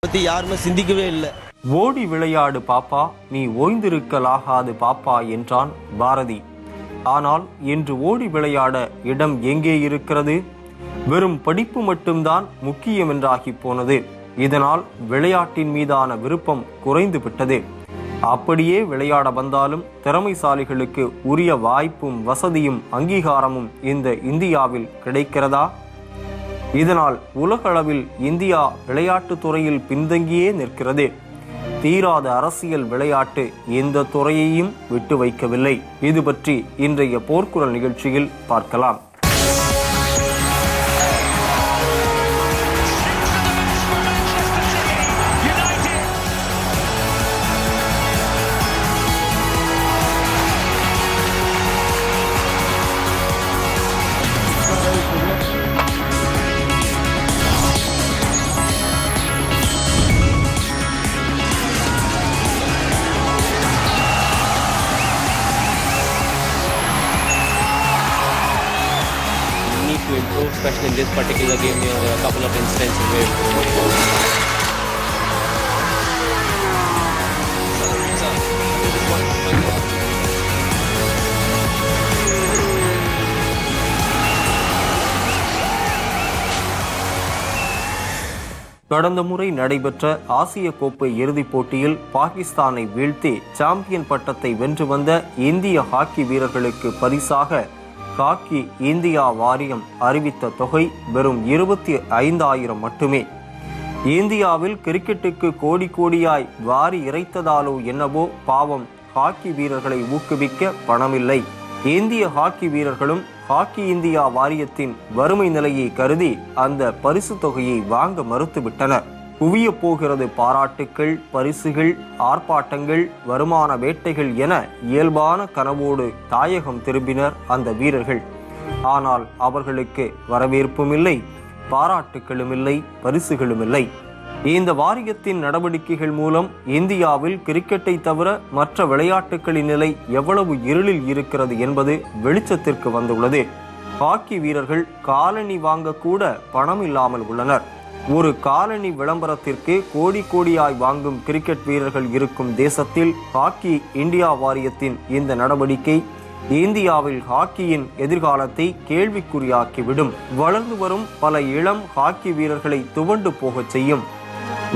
பற்றி யாருமே சிந்திக்கவே இல்லை. ஓடி விளையாடு பாப்பா, நீ ஓய்ந்திருக்கலாகாது பாப்பா என்றான் பாரதி. ஆனால் இன்று ஓடி விளையாட இடம் எங்கே இருக்கிறது? வெறும் படிப்பு மட்டும்தான் முக்கியம் என்றாகி போனது. இதனால் விளையாட்டின் மீதான விருப்பம் குறைந்து விட்டது. அப்படியே விளையாட வந்தாலும் திறமைசாலிகளுக்கு உரிய வாய்ப்பும் வசதியும் அங்கீகாரமும் இந்த இந்தியாவில் கிடைக்கிறதா? இதனால் உலகளவில் இந்தியா விளையாட்டு துறையில் பின்தங்கியே நிற்கிறது. தீராத அரசியல் விளையாட்டு எந்த துறையையும் விட்டு வைக்கவில்லை. இது பற்றி இன்றைய போர்க்குரல் நிகழ்ச்சியில் பார்க்கலாம். To improve, especially in this particular game, there are a couple of instances where கடந்த முறை நடைபெற்ற ஆசிய கோப்பை இறுதிப் போட்டியில் பாகிஸ்தானை வீழ்த்தி சாம்பியன் பட்டத்தை வென்று வந்த இந்திய ஹாக்கி வீரர்களுக்கு பரிசாக ஹாக்கி இந்தியா வாரியம் அறிவித்த தொகை வெறும் 25,000 மட்டுமே. இந்தியாவில் கிரிக்கெட்டுக்கு கோடி கோடியாய் வாரி இறைத்ததாலோ என்னவோ பாவம் ஹாக்கி வீரர்களை ஊக்குவிக்க பணமில்லை. இந்திய ஹாக்கி வீரர்களும் ஹாக்கி இந்தியா வாரியத்தின் வறுமை நிலையை கருதி அந்த பரிசு தொகையை வாங்க மறுத்துவிட்டனர். குவிய போகிறது பாராட்டுக்கள், பரிசுகள், ஆர்ப்பாட்டங்கள், வருமான வேட்டைகள் என இயல்பான கனவோடு தாயகம் திரும்பினர் அந்த வீரர்கள். ஆனால் அவர்களுக்கு வரவேற்பும் இல்லை, பாராட்டுகளும் இல்லை, பரிசுகளும் இல்லை. இந்த வாரியத்தின் நடவடிக்கைகள் மூலம் இந்தியாவில் கிரிக்கெட்டை தவிர மற்ற விளையாட்டுகளின் நிலை எவ்வளவு இருளில் இருக்கிறது என்பது வெளிச்சத்திற்கு வந்துள்ளது. ஹாக்கி வீரர்கள் காலணி வாங்க கூட பணம் இல்லாமல் உள்ளனர். ஒரு காலணி விளம்பரத்திற்கு கோடி கோடியாய் வாங்கும் கிரிக்கெட் வீரர்கள் இருக்கும் தேசத்தில் ஹாக்கி இந்தியா வாரியத்தின் இந்த நடவடிக்கை இந்தியாவில் ஹாக்கியின் எதிர்காலத்தை கேள்விக்குறியாக்கிவிடும். வளர்ந்து வரும் பல இளம் ஹாக்கி வீரர்களை துவண்டு போகச் செய்யும்.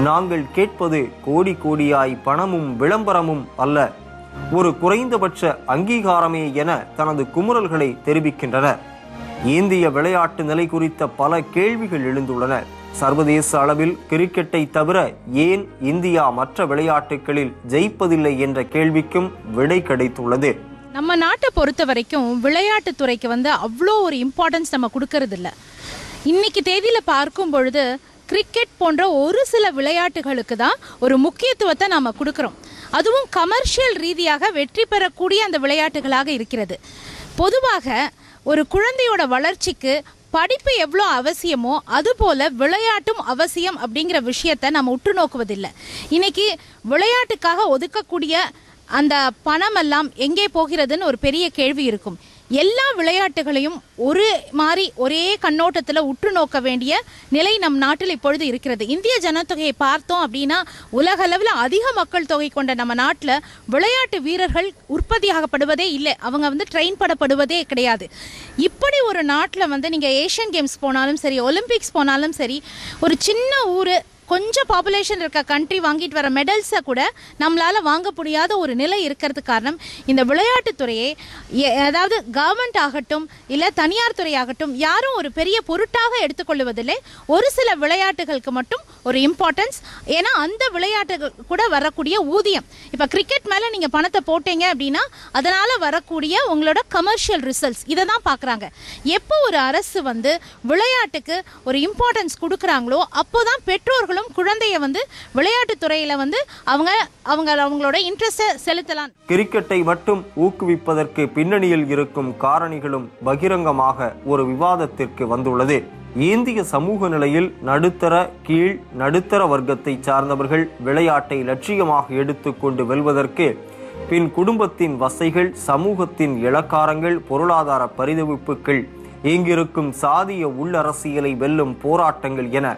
நாங்கள் கேட்பது கோடி கோடியாய் பணமும் விளம்பரமும் அல்ல, ஒரு குறைந்தபட்ச அங்கீகாரமே என தனது குமுறல்களை தெரிவிக்கின்றனர். இந்திய விளையாட்டு நிலை குறித்த பல கேள்விகள் எழுந்துள்ளன. சர்வதேச அளவில் கிரிக்கெட்டை தவிர ஏன் இந்தியா மற்ற விளையாட்டுகளில் ஜெயிப்பதில்லை என்ற கேள்விக்கும் விடை கிடைத்துள்ளது. நம்ம நாட்டை பொறுத்த வரைக்கும் விளையாட்டு துறைக்கு அவ்வளோ ஒரு இம்பார்ட்டன்ஸ் நம்ம கொடுக்கறது இல்லை. இன்னைக்கு தேதியில் பார்க்கும் பொழுது கிரிக்கெட் போன்ற ஒரு சில விளையாட்டுகளுக்கு தான் ஒரு முக்கியத்துவத்தை நாம் கொடுக்குறோம். அதுவும் கமர்ஷியல் ரீதியாக வெற்றி பெறக்கூடிய அந்த விளையாட்டுகளாக இருக்கிறது. பொதுவாக ஒரு குழந்தையோட வளர்ச்சிக்கு படிப்பு எவ்வளோ அவசியமோ அதுபோல் விளையாட்டும் அவசியம் அப்படிங்கிற விஷயத்தை நம்ம உற்று நோக்குவதில்லை. இன்னைக்கு விளையாட்டுக்காக ஒதுக்கக்கூடிய அந்த பணமெல்லாம் எங்கே போகிறதுன்னு ஒரு பெரிய கேள்வி இருக்கும். எல்லா விளையாட்டுகளையும் ஒரு மாதிரி ஒரே கண்ணோட்டத்தில் உற்று நோக்க வேண்டிய நிலை நம் நாட்டில் இப்பொழுது இருக்கிறது. இந்திய ஜனத்தொகையை பார்த்தோம் அப்படின்னா உலகளவில் அதிக மக்கள் தொகை கொண்ட நம்ம நாட்டில் விளையாட்டு வீரர்கள் உற்பத்தியாகப்படுவதே இல்லை. அவங்க ட்ரெயின் பண்ணப்படுவதே கிடையாது. இப்படி ஒரு நாட்டில் நீங்கள் ஏஷியன் கேம்ஸ் போனாலும் சரி, ஒலிம்பிக்ஸ் போனாலும் சரி, ஒரு சின்ன ஊர் கொஞ்சம் பாப்புலேஷன் இருக்க கண்ட்ரி வாங்கிட்டு வர மெடல்ஸை கூட நம்மளால் வாங்க முடியாத ஒரு நிலை இருக்கிறது காரணம் இந்த விளையாட்டுத்துறையை அதாவது கவர்மெண்ட் ஆகட்டும் இல்லை தனியார் துறையாகட்டும் யாரும் ஒரு பெரிய பொருட்டாக எடுத்துக்கொள்வதில்லை. ஒரு சில விளையாட்டுகளுக்கு மட்டும் ஒரு இம்பார்ட்டன்ஸ். ஏன்னா அந்த விளையாட்டுகள் கூட வரக்கூடிய ஊதியம், இப்போ கிரிக்கெட் மேலே நீங்கள் பணத்தை போட்டீங்க அப்படின்னா அதனால் வரக்கூடிய உங்களோட கமர்ஷியல் ரிசல்ட்ஸ் இதை தான் பார்க்குறாங்க. எப்போ ஒரு அரசு விளையாட்டுக்கு ஒரு இம்பார்ட்டன்ஸ் கொடுக்குறாங்களோ அப்போ தான் பெற்றோர்களும் குழந்தைய விளையாட்டு துறையில அவங்களோட இன்ட்ரெஸ்ட் செலுத்தலாம். கிரிக்கெட்டை மட்டும் ஊக்குவிப்பதற்கு பின்னணியில் இருக்கும் காரணிகளும் பகிரங்கமாக ஒரு விவாதத்திற்கு வந்துள்ளது. இந்திய சமூக நிலையில் நடுத்தர கீழ் நடுத்தர வர்க்கத்தை சார்ந்தவர்கள் விளையாட்டை லட்சியமாக எடுத்துக்கொண்டு வெல்வதற்கு பின் குடும்பத்தின் வசைகள், சமூகத்தின் இலக்காரங்கள், பொருளாதார பரிதவிப்புகள், இங்கிருக்கும் சாதிய உள்ளரசியலை வெல்லும் போராட்டங்கள் என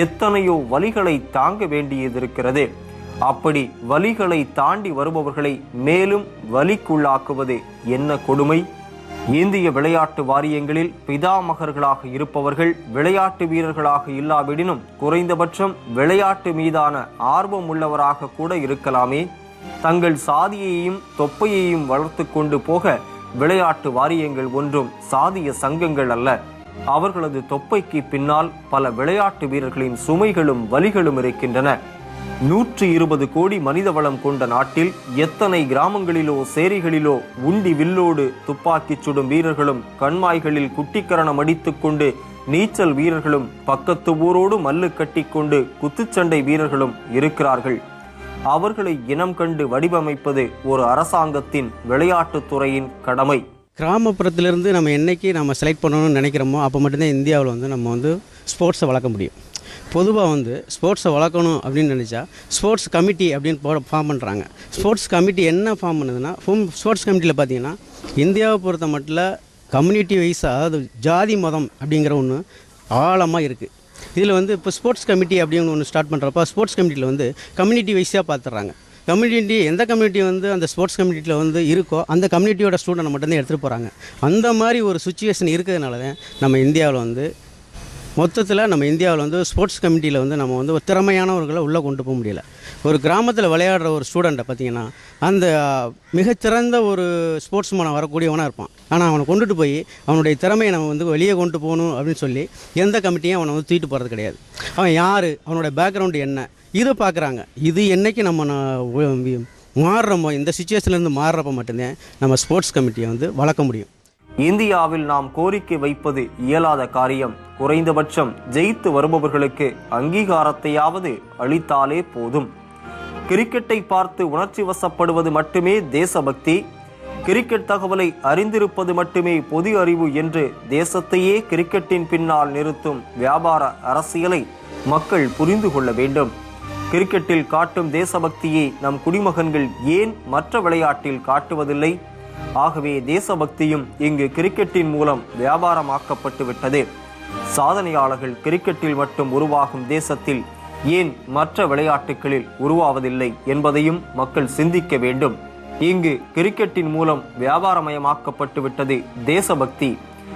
எத்தனையோ வலிகளை தாங்க வேண்டியதிருக்கிறது. அப்படி வலிகளை தாண்டி வருபவர்களை மேலும் வலிக்குள்ளாக்குவது என்ன கொடுமை! இந்திய விளையாட்டு வாரியங்களில் பிதாமகர்களாக இருப்பவர்கள் விளையாட்டு வீரர்களாக இல்லாவிடினும் குறைந்தபட்சம் விளையாட்டு மீதான ஆர்வம் உள்ளவராக கூட இருக்கலாமே. தங்கள் சாதியையும் தொப்பையையும் வளர்த்து கொண்டு போக விளையாட்டு வாரியங்கள் ஒன்றும் சாதிய சங்கங்கள் அல்ல. அவர்களது தொப்பைக்கு பின்னால் பல விளையாட்டு வீரர்களின் சுமைகளும் வலிகளும் இருக்கின்றன. 120 கோடி மனித வளம் கொண்ட நாட்டில் எத்தனை கிராமங்களிலோ சேரிகளிலோ உண்டி வில்லோடு துப்பாக்கி சுடும் வீரர்களும் கண்மாய்களில் குட்டிக்கரணம் அடித்துக் கொண்டு நீச்சல் வீரர்களும் பக்கத்து ஊரோடு மல்லு கட்டிக்கொண்டு குத்துச்சண்டை வீரர்களும் இருக்கிறார்கள். அவர்களை இனம் கண்டு வடிவமைப்பது ஒரு அரசாங்கத்தின் விளையாட்டுத்துறையின் கடமை. கிராமப்புறத்திலிருந்து நம்ம என்னைக்கு நம்ம செலக்ட் பண்ணணும்னு நினைக்கிறோமோ அப்போ மட்டும்தான் இந்தியாவில் நம்ம ஸ்போர்ட்ஸை வளர்க்க முடியும். பொதுவாக ஸ்போர்ட்ஸை வளர்க்கணும் அப்படின்னு நினச்சா ஸ்போர்ட்ஸ் கமிட்டி அப்படின்னு ஃபார்ம் பண்ணுறாங்க. ஸ்போர்ட்ஸ் கமிட்டி என்ன ஃபார்ம் பண்ணுதுன்னா, ஸ்போர்ட்ஸ் கமிட்டியில் பார்த்தீங்கன்னா இந்தியாவை பொறுத்த மட்டும் கம்யூனிட்டி வைஸாக, அதாவது ஜாதி மதம் அப்படிங்கிற ஒன்று ஆழமாக இருக்குது. இதில் இப்போ ஸ்போர்ட்ஸ் கமிட்டி அப்படின்னு ஒன்று ஸ்டார்ட் பண்ணுறப்ப ஸ்போர்ட்ஸ் கமிட்டியில் கம்யூனிட்டி வைஸாக பார்த்துட்றாங்க. கம்யூனிட்டி எந்த கம்யூனிட்டி அந்த ஸ்போர்ட்ஸ் கம்யூனிட்டியில் இருக்கோ அந்த கம்யூனிட்டியோட ஸ்டூடெண்ட் மட்டும்தான் எடுத்துகிட்டு போகிறாங்க. அந்த மாதிரி ஒரு சுச்சுவேஷன் இருக்கிறதுனால தான் நம்ம இந்தியாவில் மொத்தத்தில் நம்ம இந்தியாவில் ஸ்போர்ட்ஸ் கமிட்டியில் நம்ம ஒரு திறமையானவர்களை உள்ளே கொண்டு போக முடியல. ஒரு கிராமத்தில் விளையாடுற ஒரு ஸ்டூடெண்ட்டை பார்த்திங்கன்னா அந்த மிகச்சிறந்த ஒரு ஸ்போர்ட்ஸ் மேனை வரக்கூடியவனாக இருப்பான். ஆனால் அவனை கொண்டுட்டு போய் அவனுடைய திறமையை நம்ம வெளியே கொண்டு போகணும் அப்படின்னு சொல்லி எந்த கமிட்டியும் அவனை தூக்கிட்டு போகிறது கிடையாது. அவன் யார், அவனுடைய பேக்ரவுண்டு என்ன, இதை பார்க்குறாங்க. இது என்றைக்கு நம்ம மாறுறோமோ, இந்த சுச்சுவேஷன்லேருந்து மாறுறப்ப மட்டும்தான் நம்ம ஸ்போர்ட்ஸ் கமிட்டியை வளர்க்க முடியும். இந்தியாவில் நாம் கோரிக்கை வைப்பது இயலாத காரியம். குறைந்தபட்சம் ஜெயித்து வருபவர்களுக்கு அங்கீகாரத்தையாவது அளித்தாலே போதும். கிரிக்கெட்டை பார்த்து உணர்ச்சி வசப்படுவது மட்டுமே தேசபக்தி, கிரிக்கெட் தகவலை அறிந்திருப்பது மட்டுமே பொது அறிவு என்று தேசத்தையே கிரிக்கெட்டின் பின்னால் நிறுத்தும் வியாபார அரசியலை மக்கள் புரிந்து கொள்ள வேண்டும். கிரிக்கெட்டில் காட்டும் தேசபக்தியை நம் குடிமகன்கள் ஏன் மற்ற விளையாட்டில் காட்டுவதில்லை? ஆகவே தேசபக்தியும் இங்கு கிரிக்கெட்டின் மூலம் வியாபாரமாக்கப்பட்டு விட்டது. சாதனையாளர்கள் கிரிக்கெட்டில் மட்டும் உருவாகும் தேசத்தில் ஏன் மற்ற விளையாட்டுகளில் உருவாவதில்லை என்பதையும் மக்கள் சிந்திக்க வேண்டும். இங்கு கிரிக்கெட்டின் மூலம் வியாபாரமயமாக்கப்பட்டு விட்டது தேசபக்தி.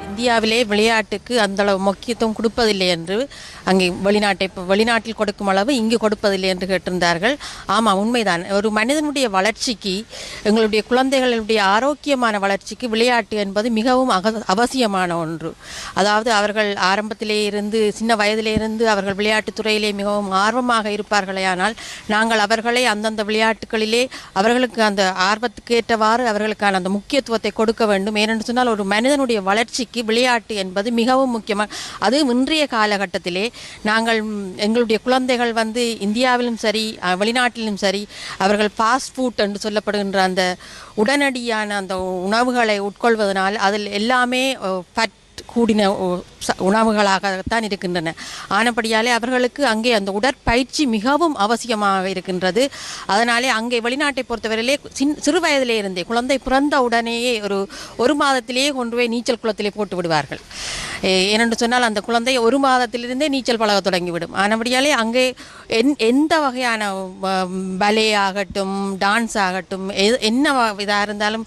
இந்தியாவிலே விளையாட்டுக்கு அந்தளவு முக்கியத்துவம் கொடுப்பதில்லை என்று அங்கே வெளிநாட்டில் கொடுக்கும் அளவு இங்கு கொடுப்பதில்லை என்று கேட்டிருந்தார்கள். ஆமாம், உண்மைதான். ஒரு மனிதனுடைய வளர்ச்சிக்கு, எங்களுடைய குழந்தைகளுடைய ஆரோக்கியமான வளர்ச்சிக்கு விளையாட்டு என்பது மிகவும் அவசியமான ஒன்று. அதாவது அவர்கள் ஆரம்பத்திலே இருந்து, சின்ன வயதிலே இருந்து அவர்கள் விளையாட்டுத் துறையிலே மிகவும் ஆர்வமாக இருப்பார்களேயானால் நாங்கள் அவர்களை அந்தந்த விளையாட்டுகளிலே அவர்களுக்கு அந்த ஆர்வத்துக்கு ஏற்றவாறு அவர்களுக்கான அந்த முக்கியத்துவத்தை கொடுக்க வேண்டும். ஏனென்று சொன்னால் ஒரு மனிதனுடைய வளர்ச்சிக்கு விளையாட்டு என்பது மிகவும் முக்கியமாக. அது இன்றைய காலகட்டத்திலே நாங்கள் எங்களுடைய குழந்தைகள் இந்தியாவிலும் சரி வெளிநாட்டிலும் சரி அவர்கள் ஃபாஸ்ட் ஃபுட் என்று சொல்லப்படுகின்ற அந்த உடனடியான அந்த உணவுகளை உட்கொள்வதனால் அதில் எல்லாமே ஃபட் கூடின உணவுகளாகத்தான் இருக்கின்றன. ஆனபடியாலே அவர்களுக்கு அங்கே அந்த உடற்பயிற்சி மிகவும் அவசியமாக இருக்கின்றது. அதனாலே அங்கே வெளிநாட்டை பொறுத்தவரையிலே சிறு வயதிலே இருந்தே, குழந்தை பிறந்த உடனேயே ஒரு மாதத்திலேயே கொண்டு போய் நீச்சல் குளத்திலே போட்டு விடுவார்கள். ஏனென்று சொன்னால் அந்த குழந்தை ஒரு மாதத்திலிருந்தே நீச்சல் பழக தொடங்கிவிடும். ஆனபடியாலே அங்கே எந்த வகையான பலே ஆகட்டும், டான்ஸ் ஆகட்டும், என்ன இதாக இருந்தாலும்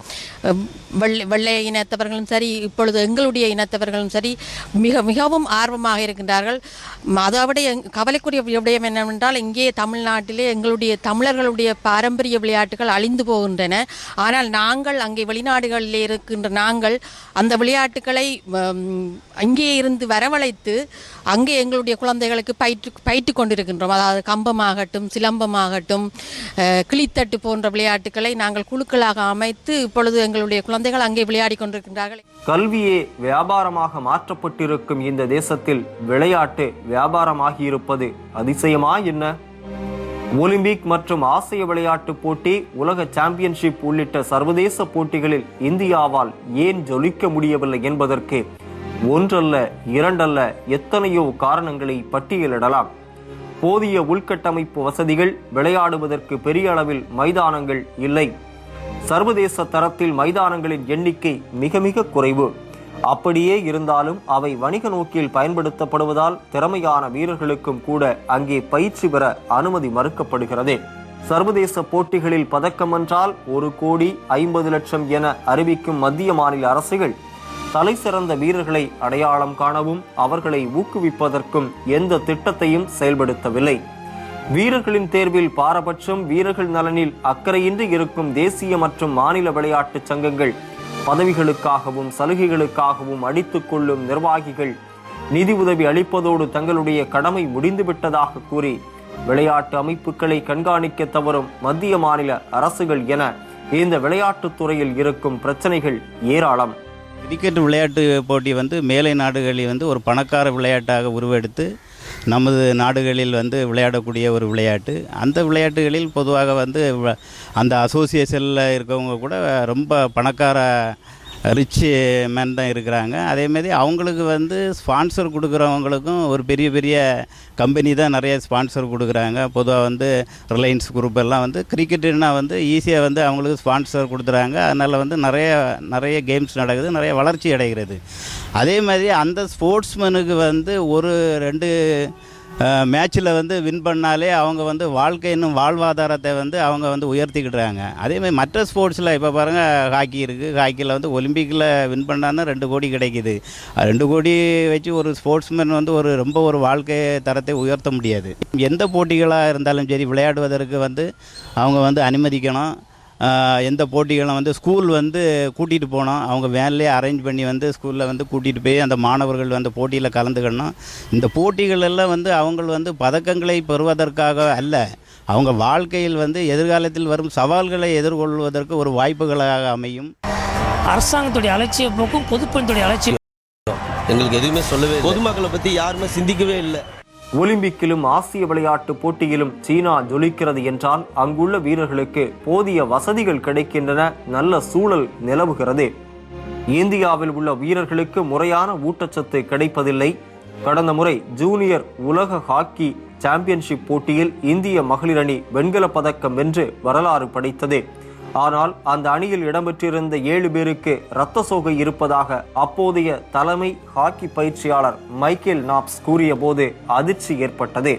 வெள்ளை இனத்தவர்களும் சரி, இப்பொழுது எங்களுடைய இனத்தவர்களும் சரி மிகவும் ஆர்வமாக இருக்கின்றார்கள். அதைவிட கவலைக்குரிய விடயம் என்னவென்றால், இங்கே தமிழ்நாட்டிலே எங்களுடைய தமிழர்களுடைய பாரம்பரிய விளையாட்டுகள் அழிந்து போகின்றன. ஆனால் நாங்கள் அங்கே வெளிநாடுகளில் இருக்கின்ற நாங்கள் அந்த விளையாட்டுகளை அங்கே இருந்து வரவழைத்து அங்கே எங்களுடைய குழந்தைகளுக்கு பயிற்று கொண்டிருக்கின்றோம். அதாவது கம்பமாகட்டும், சிலம்பமாகட்டும், கிளித்தட்டு போன்ற விளையாட்டுகளை நாங்கள் குழுக்களாக அமைத்து இப்பொழுது எங்களுடைய குழந்தைகள் அங்கே விளையாடி கொண்டிருக்கின்றார்கள். கல்வியே வியாபாரமாக மாற்றப்பட்டிருக்கும் இந்த தேசத்தில் விளையாட்டு வியாபாரமாகியிருப்பது அதிசயமா என்ன? ஒலிம்பிக் மற்றும் ஆசிய விளையாட்டு போட்டி, உலக சாம்பியன்ஷிப் உள்ளிட்ட சர்வதேச போட்டிகளில் இந்தியாவால் ஏன் ஜொலிக்க முடியவில்லை என்பதற்கு ஒன்றல்ல இரண்டல்ல எத்தனையோ காரணங்களை பட்டியலிடலாம். போதிய உள்கட்டமைப்பு வசதிகள், விளையாடுவதற்கு பெரிய அளவில் மைதானங்கள் இல்லை. சர்வதேச தரத்தில் மைதானங்களின் எண்ணிக்கை மிக மிக குறைவு. அப்படியே இருந்தாலும் அவை வணிக நோக்கில் பயன்படுத்தப்படுவதால் திறமையான வீரர்களுக்கும் கூட அங்கே பயிற்சி பெற அனுமதி மறுக்கப்படுகிறது. சர்வதேச போட்டிகளில் பதக்கம் வென்றால் 1,50,00,000 என அறிவிக்கும் மத்திய மாநில அரசுகள் தலை சிறந்த வீரர்களை அடையாளம் காணவும் அவர்களை ஊக்குவிப்பதற்கும் எந்த திட்டத்தையும் செயல்படுத்தவில்லை. வீரர்களின் தேர்வில் பாரபட்சம், வீரர்கள் நலனில் அக்கறையின்றி இருக்கும் தேசிய மற்றும் மாநில விளையாட்டு சங்கங்கள், பதவிகளுக்காகவும் சலுகைகளுக்காகவும் அடித்துக் கொள்ளும் நிர்வாகிகள் நிதி உதவி அளிப்பதோடு தங்களுடைய கடமை முடிந்துவிட்டதாக கூறி விளையாட்டு அமைப்புகளை கண்காணிக்க தவறும் மத்திய மாநில அரசுகள் என இந்த விளையாட்டுத் துறையில் இருக்கும் பிரச்சனைகள் ஏராளம். கிரிக்கெட் விளையாட்டு போட்டி மேலை நாடுகளில் ஒரு பணக்கார விளையாட்டாக உருவெடுத்து நமது நாடுகளில் விளையாடக்கூடிய ஒரு விளையாட்டு. அந்த விளையாட்டுகளில் பொதுவாக அந்த அசோசியேஷனில் இருக்கவங்க கூட ரொம்ப பணக்கார ரிச் மேன் தான் இருக்கிறாங்க. அதேமாதிரி அவங்களுக்கு ஸ்பான்சர் கொடுக்குறவங்களுக்கும் ஒரு பெரிய பெரிய கம்பெனி தான் நிறைய ஸ்பான்சர் கொடுக்குறாங்க. பொதுவாக ரிலையன்ஸ் குரூப் எல்லாம் கிரிக்கெட்டுன்னா ஈஸியாக அவங்களுக்கு ஸ்பான்சர் கொடுத்துறாங்க. அதனால் நிறைய கேம்ஸ் நடக்குது, நிறைய வளர்ச்சி அடைகிறது. அதே மாதிரி அந்த ஸ்போர்ட்ஸ்மேனுக்கு ஒரு 2 மேட்ச்சில் வின் பண்ணாலே அவங்க வாழ்க்கை இன்னும் வாழ்வாதாரத்தை அவங்க உயர்த்திக்கிட்டுறாங்க. அதேமாதிரி மற்ற ஸ்போர்ட்ஸில் இப்போ பாருங்கள், ஹாக்கி இருக்குது. ஹாக்கியில் ஒலிம்பிக்கில் வின் பண்ணான்னா 2 கோடி கிடைக்கிது. 2 கோடி வச்சு ஒரு ஸ்போர்ட்ஸ்மேன் ரொம்ப வாழ்க்கை தரத்தை உயர்த்த முடியாது. எந்த போட்டிகளாக இருந்தாலும் சரி, விளையாடுவதற்கு அவங்க அனுமதிக்கணும். எந்த போட்டிகளும் ஸ்கூல் கூட்டிகிட்டு போனோம், அவங்க வேன்லேயே அரேஞ்ச் பண்ணி ஸ்கூலில் கூட்டிகிட்டு போய் அந்த மாணவர்கள் போட்டியில் கலந்துக்கணும். இந்த போட்டிகள் எல்லாம் அவங்க பதக்கங்களை பெறுவதற்காக அல்ல, அவங்க வாழ்க்கையில் எதிர்காலத்தில் வரும் சவால்களை எதிர்கொள்வதற்கு ஒரு வாய்ப்புகளாக அமையும். அரசாங்கத்துடைய அலட்சிய போக்கும் பொதுப்பணித்துடைய அலட்சியம் எங்களுக்கு எதுவுமே சொல்லவே, பொதுமக்களை பற்றி யாருமே சிந்திக்கவே இல்லை. ஒலிம்பிக்கிலும் ஆசிய விளையாட்டு போட்டியிலும் சீனா ஜொலிக்கிறது என்றால் அங்குள்ள வீரர்களுக்கு போதிய வசதிகள் கிடைக்கின்றன, நல்ல சூழல் நிலவுகிறது. இந்தியாவில் உள்ள வீரர்களுக்கு முறையான ஊட்டச்சத்து கிடைப்பதில்லை. கடந்த முறை ஜூனியர் உலக ஹாக்கி சாம்பியன்ஷிப் போட்டியில் இந்திய மகளிர் அணி வெண்கலப் பதக்கம் வென்று வரலாறு படைத்தது. ஆனால் அந்த அணியில் இடம்பெற்றிருந்த 7 பேருக்கு இரத்த சோகை இருப்பதாக அப்போதைய தலைமை ஹாக்கி பயிற்சியாளர் மைக்கேல் நாப்ஸ் கூறிய போது அதிர்ச்சி ஏற்பட்டது.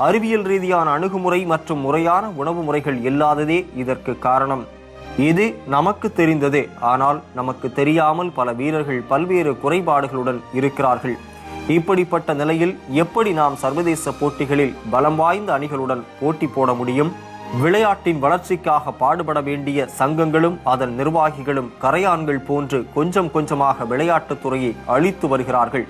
அறிவியல் ரீதியான அணுகுமுறை மற்றும் முறையான உணவு முறைகள் இல்லாததே இதற்கு காரணம். இது நமக்கு தெரிந்தது. ஆனால் நமக்கு தெரியாமல் பல வீரர்கள் பல்வேறு குறைபாடுகளுடன் இருக்கிறார்கள். இப்படிப்பட்ட நிலையில் எப்படி நாம் சர்வதேச போட்டிகளில் பலம் வாய்ந்த அணிகளுடன் போட்டி போட முடியும்? விளையாட்டின் வளர்ச்சிக்காக பாடுபட வேண்டிய சங்கங்களும் அதன் நிர்வாகிகளும் கரையான்கள் போன்று கொஞ்சம் கொஞ்சமாக விளையாட்டுத் துறையை அழித்து வருகிறார்கள்.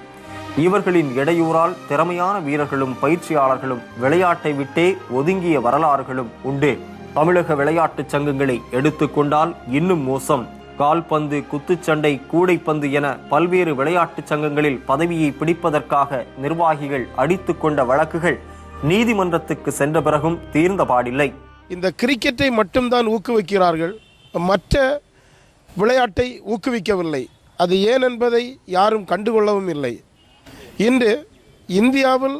இவர்களின் இடையூறால் திறமையான வீரர்களும் பயிற்சியாளர்களும் விளையாட்டை விட்டே ஒதுங்கிய வரலாறுகளும் உண்டு. தமிழக விளையாட்டு சங்கங்களை எடுத்துக்கொண்டால் இன்னும் மோசம். கால்பந்து, குத்துச்சண்டை, கூடைப்பந்து என பல்வேறு விளையாட்டு சங்கங்களில் பதவியை பிடிப்பதற்காக நிர்வாகிகள் அடித்து கொண்ட வழக்குகள் நீதிமன்றத்துக்கு சென்ற பிறகும் தீர்ந்த பாடில்லை. இந்த கிரிக்கெட்டை மட்டும்தான் ஊக்குவிக்கிறார்கள், மற்ற விளையாட்டை ஊக்குவிக்கவில்லை. அது ஏன் என்பதை யாரும் கண்டுகொள்ளவும் இல்லை. இன்று இந்தியாவில்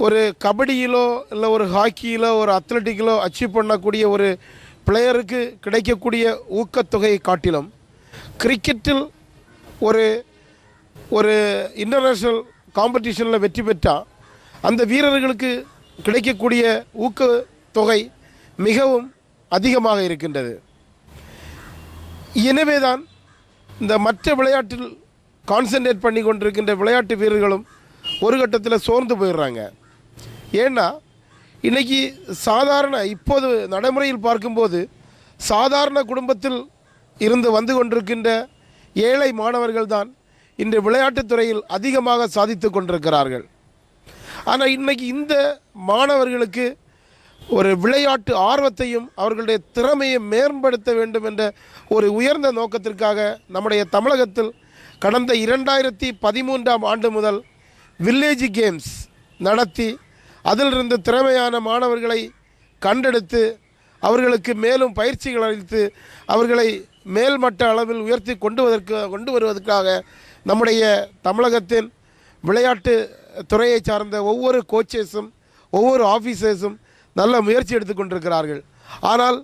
ஒரு கபடியிலோ இல்லை ஒரு ஹாக்கியிலோ ஒரு அத்லட்டிக்கிலோ அச்சீவ் பண்ணக்கூடிய ஒரு பிளேயருக்கு கிடைக்கக்கூடிய ஊக்கத்தொகையை காட்டிலும் கிரிக்கெட்டில் ஒரு இன்டர்நேஷ்னல் காம்படிஷனில் வெற்றி பெற்றால் அந்த வீரர்களுக்கு கிடைக்கக்கூடிய ஊக்கத்தொகை மிகவும் அதிகமாக இருக்கின்றது. எனவேதான் இந்த மற்ற விளையாட்டில் கான்சன்ட்ரேட் பண்ணி கொண்டிருக்கின்ற விளையாட்டு வீரர்களும் ஒரு கட்டத்தில் சோர்ந்து போயிடுறாங்க. ஏன்னா இன்றைக்கி இப்போது நடைமுறையில் பார்க்கும்போது சாதாரண குடும்பத்தில் இருந்து வந்து கொண்டிருக்கின்ற ஏழை மாணவர்கள் தான் இன்று விளையாட்டுத்துறையில் அதிகமாக சாதித்து கொண்டிருக்கிறார்கள். ஆனால் இன்றைக்கி இந்த மாணவர்களுக்கு ஒரு விளையாட்டு ஆர்வத்தையும் அவர்களுடைய திறமையை மேம்படுத்த வேண்டும் என்ற ஒரு உயர்ந்த நோக்கத்திற்காக நம்முடைய தமிழகத்தில் கடந்த 2013ஆம் ஆண்டு முதல் வில்லேஜ் கேம்ஸ் நடத்தி அதிலிருந்து திறமையான மாணவர்களை கண்டெடுத்து அவர்களுக்கு மேலும் பயிற்சிகள் அளித்து அவர்களை மேல்மட்ட அளவில் உயர்த்தி கொண்டு வருவதற்காக நம்முடைய தமிழகத்தின் விளையாட்டு துறையை சார்ந்த ஒவ்வொரு கோச்சஸும் ஒவ்வொரு ஆஃபீஸர்ஸும் நல்ல முயற்சி எடுத்துக்கொண்டிருக்கிறார்கள். ஆனால்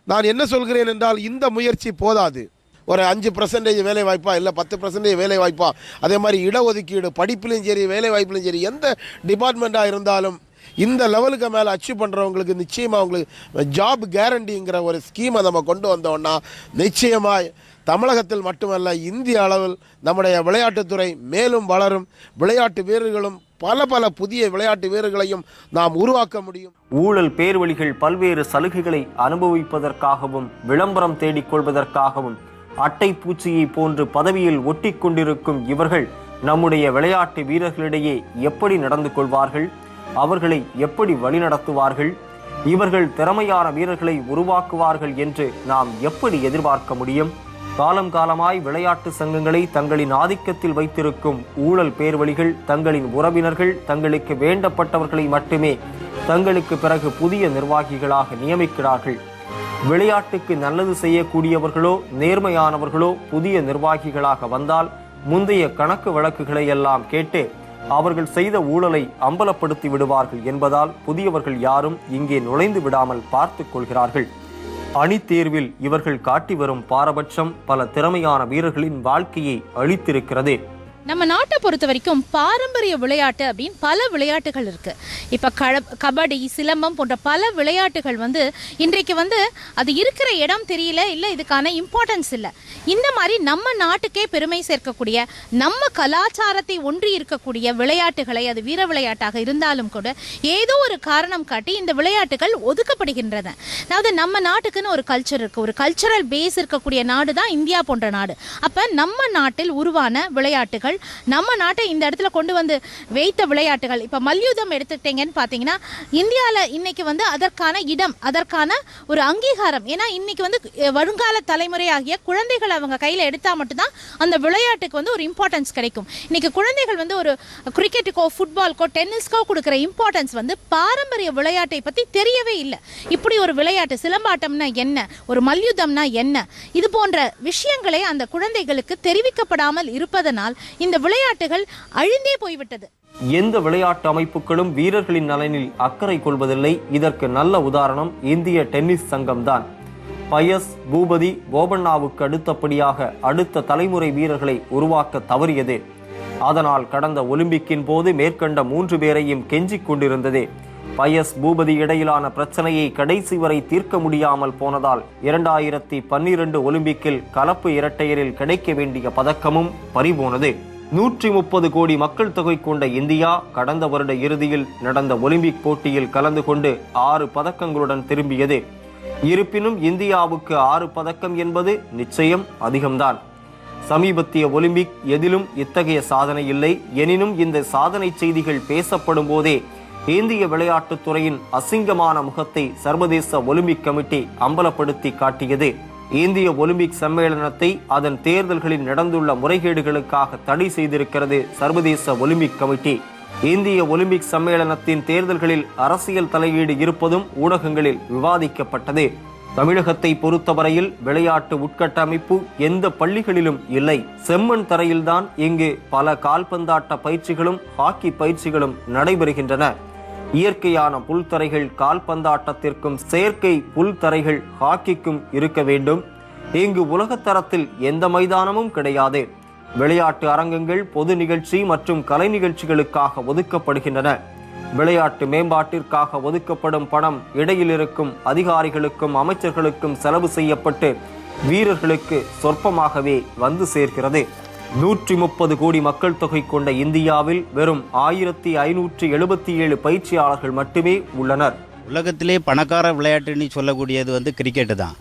நான் என்ன சொல்கிறேன் என்றால் இந்த முயற்சி போதாது. ஒரு 5% வேலை வாய்ப்பா இல்லை 10% வேலை வாய்ப்பா, அதே மாதிரி இடஒதுக்கீடு, படிப்புலையும் சரி வேலை வாய்ப்புலையும் சரி எந்த டிபார்ட்மெண்ட்டாக இருந்தாலும் இந்த லெவலுக்கு மேலே அச்சீவ் பண்ணுறவங்களுக்கு நிச்சயமாக அவங்களுக்கு ஜாப் கேரண்டிங்கிற ஒரு ஸ்கீமை நம்ம கொண்டு வந்தோம்னா நிச்சயமாக தமிழகத்தில் மட்டுமல்ல இந்திய அளவில் நம்முடைய விளையாட்டுத்துறை மேலும் வளரும். விளையாட்டு வீரர்களும் பல புதிய விளையாட்டு வீரர்களையும் நாம் உருவாக்க முடியும். ஊழல் பேர்வழிகள் பல்வேறு சலுகைகளை அனுபவிப்பதற்காகவும் விளம்பரம் தேடிக்கொள்வதற்காகவும் அட்டை பூச்சியை போன்று பதவியில் ஒட்டி கொண்டிருக்கும் இவர்கள் நம்முடைய விளையாட்டு வீரர்களிடையே எப்படி நடந்து கொள்வார்கள்? அவர்களை எப்படி வழிநடத்துவார்கள்? இவர்கள் திறமையான வீரர்களை உருவாக்குவார்கள் என்று நாம் எப்படி எதிர்பார்க்க முடியும்? காலம் காலமாய் விளையாட்டு சங்கங்களை தங்களின் ஆதிக்கத்தில் வைத்திருக்கும் ஊழல் பேர்வழிகள் தங்களின் உறவினர்கள், தங்களுக்கு வேண்டப்பட்டவர்களை மட்டுமே தங்களுக்கு பிறகு புதிய நிர்வாகிகளாக நியமிக்கிறார்கள். விளையாட்டுக்கு நல்லது செய்யக்கூடியவர்களோ நேர்மையானவர்களோ புதிய நிர்வாகிகளாக வந்தால் முந்தைய கணக்கு வழக்குகளை எல்லாம் கேட்டு அவர்கள் செய்த ஊழலை அம்பலப்படுத்தி விடுவார்கள் என்பதால் புதியவர்கள் யாரும் இங்கே நுழைந்து விடாமல் பார்த்துக் கொள்கிறார்கள். அணித் தேர்வில் இவர்கள் காட்டி வரும் பாரபட்சம் பல திறமையான வீரர்களின் வாழ்க்கையை அழித்திருக்கிறது. நம்ம நாட்டை பொறுத்த வரைக்கும் பாரம்பரிய விளையாட்டு அப்படின்னு பல விளையாட்டுகள் இருக்கு. இப்போ கபடி, சிலம்பம் போன்ற பல விளையாட்டுகள் இன்றைக்கு அது இருக்கிற இடம் தெரியல, இல்லை இதுக்கான இம்பார்ட்டன்ஸ் இல்லை. இந்த மாதிரி நம்ம நாட்டுக்கே பெருமை சேர்க்கக்கூடிய, நம்ம கலாச்சாரத்தை ஒன்றி இருக்கக்கூடிய விளையாட்டுகளை, அது வீர விளையாட்டாக இருந்தாலும் கூட ஏதோ ஒரு காரணம் காட்டி இந்த விளையாட்டுகள் ஒதுக்கப்படுகின்றன. அதாவது நம்ம நாட்டுக்குன்னு ஒரு கல்ச்சர் இருக்கு, ஒரு கல்ச்சரல் பேஸ் இருக்கக்கூடிய நாடு தான் இந்தியா போன்ற நாடு. அப்போ நம்ம நாட்டில் உருவான விளையாட்டுகள், நம்ம நாட்டை இந்த இடத்துல கொண்டு வந்து வைத்த விளையாட்டுகள், இப்போ மல்யுத்தம் எடுத்துக்கிட்டீங்கன்னு பார்த்தீங்கன்னா இந்தியாவில் இன்னைக்கு அதற்கான இடம், அதற்கான ஒரு அங்கீகாரம். ஏன்னா இன்னைக்கு வருங்கால தலைமுறையாகிய குழந்தைகள் அவங்க கையில் எடுத்தால் மட்டும்தான் அந்த விளையாட்டுக்கு ஒரு இம்பார்ட்டன்ஸ் கிடைக்கும். இன்னைக்கு குழந்தைகள் ஒரு கிரிக்கெட்டுக்கோ, ஃபுட்பால்க்கோ, டென்னிஸ்க்கோ கொடுக்குற இம்பார்ட்டன்ஸ் பாரம்பரிய விளையாட்டை பற்றி தெரியவே இல்லை. இப்படி ஒரு விளையாட்டு, சிலம்பாட்டம்னா என்ன, ஒரு மல்யுத்தம்னா என்ன, இது போன்ற விஷயங்களே அந்த குழந்தைகளுக்கு தெரிவிக்கப்படாமல் இருப்பதனால் இந்த விளையாட்டுகள் அழிந்தே போய்விட்டது. எந்த விளையாட்டு அமைப்புகளும் வீரர்களின் நலனில் அக்கறை கொள்வதில்லை. இதற்கு நல்ல உதாரணம் இந்திய டென்னிஸ் சங்கம்தான். பயஸ், பூபதி, போபண்ணாவுக்கு அடுத்தபடியாக அடுத்த தலைமுறை வீரர்களை உருவாக்க தவறியது. அதனால் கடந்த ஒலிம்பிக்கின் போது மேற்கண்ட 3 பேரையும் கெஞ்சிக் கொண்டிருந்தது. பயஸ், பூபதி இடையிலான பிரச்சனையை கடைசி வரை தீர்க்க முடியாமல் போனதால் 2012 ஒலிம்பிக்கில் கலப்பு இரட்டையரில் கிடைக்க வேண்டிய பதக்கமும் பறிபோனது. 130 கோடி மக்கள் தொகை கொண்ட இந்தியா கடந்த வருட இறுதியில் நடந்த ஒலிம்பிக் போட்டியில் கலந்து கொண்டு 6 பதக்கங்களுடன் திரும்பியது. இருப்பினும் இந்தியாவுக்கு 6 பதக்கம் என்பது நிச்சயம் அதிகம்தான். சமீபத்திய ஒலிம்பிக் எதிலும் இத்தகைய சாதனை இல்லை. எனினும் இந்த சாதனை செய்திகள் பேசப்படும் போதே இந்திய விளையாட்டுத் துறையின் அசிங்கமான முகத்தை சர்வதேச ஒலிம்பிக் கமிட்டி அம்பலப்படுத்தி காட்டியது. இந்திய ஒலிம்பிக் சம்மேளனத்தை அதன் தேர்தல்களில் நடந்துள்ள முறைகேடுகளுக்காக தடை செய்திருக்கிறது சர்வதேச ஒலிம்பிக் கமிட்டி. இந்திய ஒலிம்பிக் சம்மேளனத்தின் தேர்தல்களில் அரசியல் தலையீடு இருப்பதும் ஊடகங்களில் விவாதிக்கப்பட்டது. தமிழகத்தை பொறுத்தவரையில் விளையாட்டு உட்கட்டமைப்பு எந்த பள்ளிகளிலும் இல்லை. செம்மண் தரையில்தான் இங்கு பல கால்பந்தாட்ட பயிற்சிகளும் ஹாக்கி பயிற்சிகளும் நடைபெறுகின்றன. இயற்கையான புல்தரைகள் கால்பந்தாட்டத்திற்கும் செயற்கை புல்தரைகள் ஹாக்கிக்கும் இருக்க வேண்டும். இங்கு உலகத்தரத்தில் எந்த மைதானமும் கிடையாது. விளையாட்டு அரங்கங்கள் பொது நிகழ்ச்சி மற்றும் கலை நிகழ்ச்சிகளுக்காக ஒதுக்கப்படுகின்றன. விளையாட்டு மேம்பாட்டிற்காக ஒதுக்கப்படும் பணம் இடையில் இருக்கும் அதிகாரிகளுக்கும் அமைச்சர்களுக்கும் செலவு செய்யப்பட்டு வீரர்களுக்கு சொற்பமாகவே வந்து சேர்க்கிறது. 130 கோடி மக்கள் தொகை கொண்ட இந்தியாவில் வெறும் 1577 பயிற்சியாளர்கள் மட்டுமே உள்ளனர். உலகத்திலே பணக்கார விளையாட்டுன்னு சொல்லக்கூடியது கிரிக்கெட்டு தான்.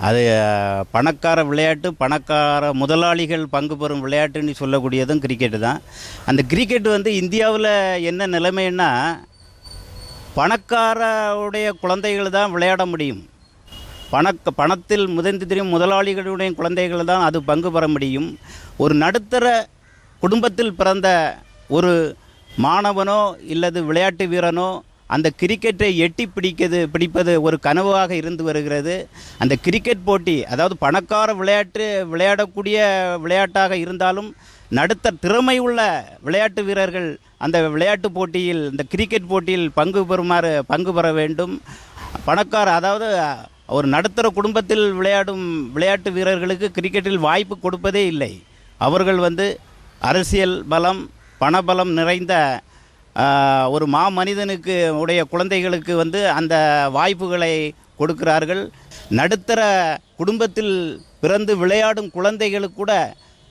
அது பணக்கார விளையாட்டு, பணக்கார முதலாளிகள் பங்கு பெறும் விளையாட்டுன்னு சொல்லக்கூடியதும் கிரிக்கெட்டு தான். அந்த கிரிக்கெட் இந்தியாவில் என்ன நிலைமைன்னா, பணக்காரருடைய குழந்தைகள் தான் விளையாட முடியும். பணத்தில் முதந்து தெரியும் முதலாளிகளுடைய குழந்தைகள் தான் அது பங்கு பெற முடியும். ஒரு நடுத்தர குடும்பத்தில் பிறந்த ஒரு மாணவனோ இல்லது விளையாட்டு வீரனோ அந்த கிரிக்கெட்டை எட்டி பிடிப்பது ஒரு கனவாக இருந்து வருகிறது. அந்த கிரிக்கெட் போட்டி, அதாவது பணக்கார விளையாடக்கூடிய விளையாட்டாக இருந்தாலும் நடுத்தர திறமை உள்ள விளையாட்டு வீரர்கள் அந்த விளையாட்டு போட்டியில், இந்த கிரிக்கெட் போட்டியில் பங்கு பெற வேண்டும். அதாவது ஒரு நடுத்தர குடும்பத்தில் விளையாடும் விளையாட்டு வீரர்களுக்கு கிரிக்கெட்டில் வாய்ப்பு கொடுப்பதே இல்லை. அவர்கள் வந்து அரசியல் பலம் பணபலம் நிறைந்த ஒரு மாமனிதனுக்கு உடைய குழந்தைகளுக்கு வந்து அந்த வாய்ப்புகளை கொடுக்கிறார்கள். நடுத்தர குடும்பத்தில் பிறந்து விளையாடும் குழந்தைகளுக்கு கூட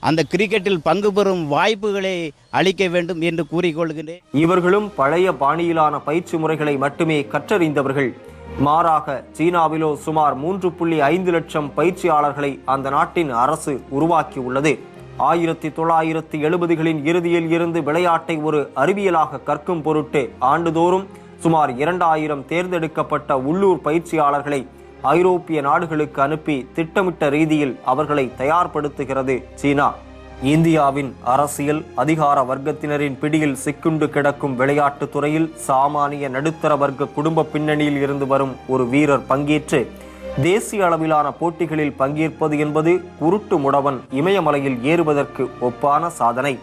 அந்த கிரிக்கெட்டில் பங்கு பெறும் வாய்ப்புகளை அளிக்க வேண்டும் என்று கூறிக்கொள்கிறேன். இவர்களும் பழைய பாணியிலான பயிற்சி முறைகளை மட்டுமே கற்றறிந்தவர்கள். மாறாக சீனாவிலோ சுமார் 3.5 லட்சம் பயிற்சியாளர்களை அந்த நாட்டின் அரசு உருவாக்கியுள்ளது. 1970களின் இறுதியில் இருந்து விளையாட்டை ஒரு அறிவியலாக கற்கும் பொருட்டு ஆண்டுதோறும் சுமார் 2000 தேர்ந்தெடுக்கப்பட்ட உள்ளூர் பயிற்சியாளர்களை ஐரோப்பிய நாடுகளுக்கு அனுப்பி திட்டமிட்ட ரீதியில் அவர்களை தயார்படுத்துகிறது சீனா. இந்தியாவின் அரசியல் அதிகார வர்க்கத்தினரின் பிடியில் சிக்குண்டு கிடக்கும் விளையாட்டு துறையில் சாமானிய நடுத்தர வர்க்க குடும்ப பின்னணியில் இருந்து வரும் ஒரு வீரர் பங்கேற்று தேசிய அளவிலான போட்டிகளில் பங்கேற்பது என்பது குருட்டு முடவன் இமயமலையில் ஏறுவதற்கு ஒப்பான சாதனை.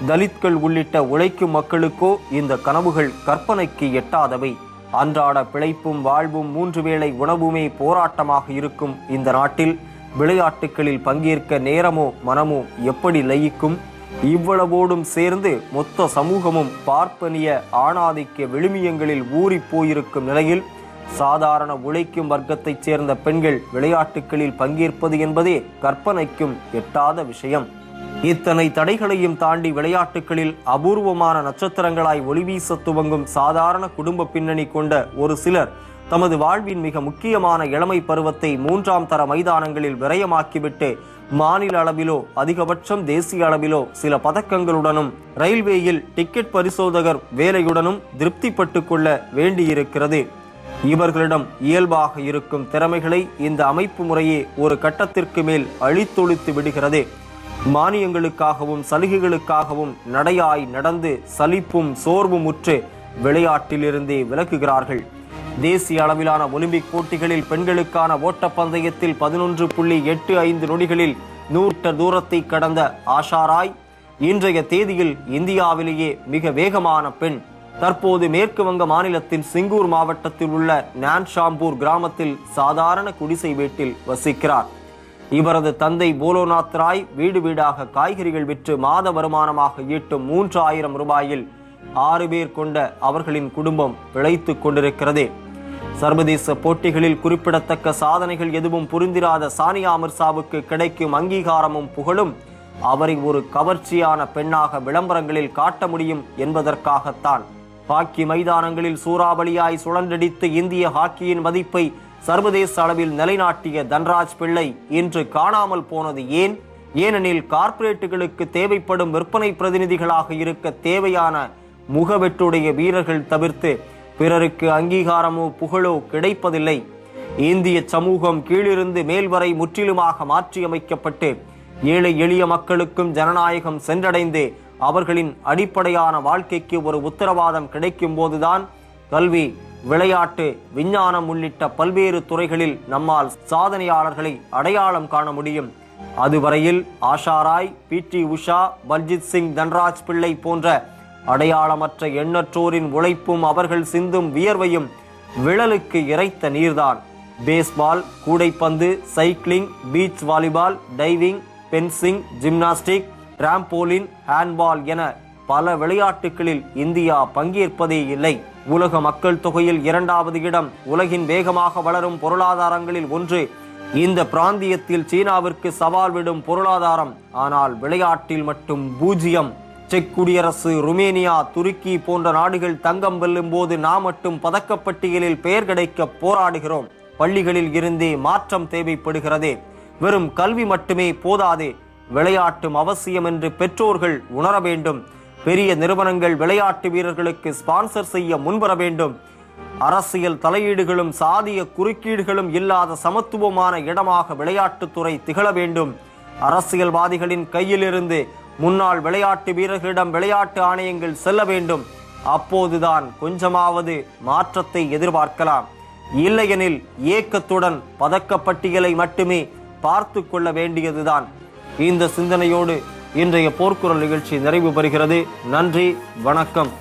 தலித்கள் உள்ளிட்ட உழைக்கும் மக்களுக்கோ இந்த கனவுகள் கற்பனைக்கு எட்டாதவை. அன்றாட பிழைப்பும் வாழ்வும் 3 வேளை உணவுமே போராட்டமாக இருக்கும் இந்த நாட்டில் விளையாட்டுகளில் பங்கேற்க நேரமோ மனமோ எப்படி லயிக்கும்? இவ்வளவோடும் சேர்ந்து மொத்த சமூகமும் பார்ப்பனிய ஆணாதிக்க விழுமியங்களில் ஊறி போயிருக்கும் நிலையில் சாதாரண உழைக்கும் வர்க்கத்தைச் சேர்ந்த பெண்கள் விளையாட்டுகளில் பங்கேற்பது என்பதே கற்பனைக்கும் எட்டாத விஷயம். இத்தனை தடைகளையும் தாண்டி விளையாட்டுகளில் அபூர்வமான நட்சத்திரங்களாய் ஒளிவீச துவங்கும் சாதாரண குடும்ப பின்னணி கொண்ட ஒரு சிலர் தமது வாழ்வின் மிக முக்கியமான இளமை பருவத்தை 3ஆம் தர மைதானங்களில் விரயமாக்கிவிட்டு மாநில அளவிலோ அதிகபட்சம் தேசிய அளவிலோ சில பதக்கங்களுடனும் ரயில்வேயில் டிக்கெட் பரிசோதகர் வேலையுடனும் திருப்திப்பட்டு கொள்ள வேண்டியிருக்கிறது. இவர்களிடம் இயல்பாக இருக்கும் திறமைகளை இந்த அமைப்பு முறையே ஒரு கட்டத்திற்கு மேல் அழித்தொழித்து விடுகிறது. மானியங்களுக்காகவும் சலுகைகளுக்காகவும் நடையாய் நடந்து சலிப்பும் சோர்வும் உற்று விளையாட்டிலிருந்தே விலகுகிறார்கள். தேசிய அளவிலான ஒலிம்பிக் போட்டிகளில் பெண்களுக்கான ஓட்டப்பந்தயத்தில் 11.85 நொடிகளில் 100 தூரத்தை கடந்த ஆஷா ராய் இன்றைய தேதியில் இந்தியாவிலேயே மிக வேகமான பெண். தற்போது மேற்கு வங்க மாநிலத்தின் சிங்கூர் மாவட்டத்தில் உள்ள நான்ஷாம்பூர் கிராமத்தில் சாதாரண குடிசை வீட்டில் வசிக்கிறார். இவரது தந்தை போலோநாத் ராய் வீடு வீடாக காய்கறிகள் விற்று மாத வருமானமாக ஈட்டும் 3000 ரூபாயில் 6 பேர் கொண்ட அவர்களின் குடும்பம் பிழைத்துக் கொண்டிருக்கிறது. சர்வதேச போட்டிகளில் குறிப்பிடத்தக்க சாதனைகள் எதுவும் புரிந்திராத சானியா மிர்சாவுக்கு கிடைக்கும் அங்கீகாரமும் புகழும் அவரை ஒரு கவர்ச்சியான பெண்ணாக விளம்பரங்களில் காட்ட முடியும் என்பதற்காகத்தான். ஹாக்கி மைதானங்களில் சூறாவளியாய் சுழன்றடித்து இந்திய ஹாக்கியின் மதிப்பை சர்வதேச அளவில் நிலைநாட்டிய தன்ராஜ் பிள்ளை இன்று காணாமல் போனது ஏன்? ஏனெனில் கார்ப்பரேட்டுகளுக்கு தேவைப்படும் விற்பனை பிரதிநிதிகளாக இருக்க தேவையான முகவெட்டுடைய வீரர்கள் தவிர்த்து பிறருக்கு அங்கீகாரமோ புகழோ கிடைப்பதில்லை. இந்திய சமூகம் கீழிருந்து மேல் வரை முற்றிலுமாக மாற்றியமைக்கப்பட்டு ஏழை எளிய மக்களுக்கும் ஜனநாயகம் சென்றடைந்து அவர்களின் அடிப்படையான வாழ்க்கைக்கு ஒரு உத்தரவாதம் கிடைக்கும் போதுதான் கல்வி, விளையாட்டு, விஞ்ஞானம் உள்ளிட்ட பல்வேறு துறைகளில் நம்மால் சாதனையாளர்களை அடையாளம் காண முடியும். அதுவரையில் ஆஷா ராய், PT உஷா, பல்ஜித் சிங், தன்ராஜ் பிள்ளை போன்ற அடையாளமற்ற எண்ணற்றோரின் உழைப்பும் அவர்கள் சிந்தும் வியர்வையும் விழலுக்கு இறைத்த நீர்தான். பேஸ்பால், கூடைப்பந்து, cycling, beach volleyball, diving, fencing, gymnastic, trampoline, handball என பல விளையாட்டுகளில் இந்தியா பங்கேற்பதே இல்லை. உலக மக்கள் தொகையில் 2வது இடம், உலகின் வேகமாக வளரும் பொருளாதாரங்களில் ஒன்று. இந்த பிராந்தியத்தில் சீனாவிற்கு சவால் விடும் பொருளாதாரம், ஆனால் விளையாட்டில் மட்டும் 0. செக் குடியரசு, ருமேனியா, துருக்கி போன்ற நாடுகள் தங்கம் வெல்லும் போது நாம் மட்டும் பதக்கப்பட்டியலில் பெயர் கிடைக்க போராடுகிறோம். பள்ளிகளில் இருந்தே மாற்றம் தேவைப்படுகிறதே. வெறும் கல்வி மட்டுமே போதாதே, விளையாட்டும் அவசியம் என்று பெற்றோர்கள் உணர வேண்டும். பெரிய நிறுவனங்கள் விளையாட்டு வீரர்களுக்கு ஸ்பான்சர் செய்ய முன்வர வேண்டும். அரசியல் தலையீடுகளும் சாதிய குறுக்கீடுகளும் இல்லாத சமத்துவமான இடமாக விளையாட்டுத்துறை திகழ வேண்டும். அரசியல்வாதிகளின் கையிலிருந்து முன்னாள் விளையாட்டு வீரர்களிடம் விளையாட்டு ஆணையங்கள் செல்ல வேண்டும். அப்போதுதான் கொஞ்சமாவது மாற்றத்தை எதிர்பார்க்கலாம். இல்லையெனில் ஏக்கத்துடன் பதக்கப்பட்டியலை மட்டுமே பார்த்து கொள்ள வேண்டியதுதான். இந்த சிந்தனையோடு இன்றைய போர்க்குரல் நிகழ்ச்சி நிறைவு பெறுகிறது. நன்றி, வணக்கம்.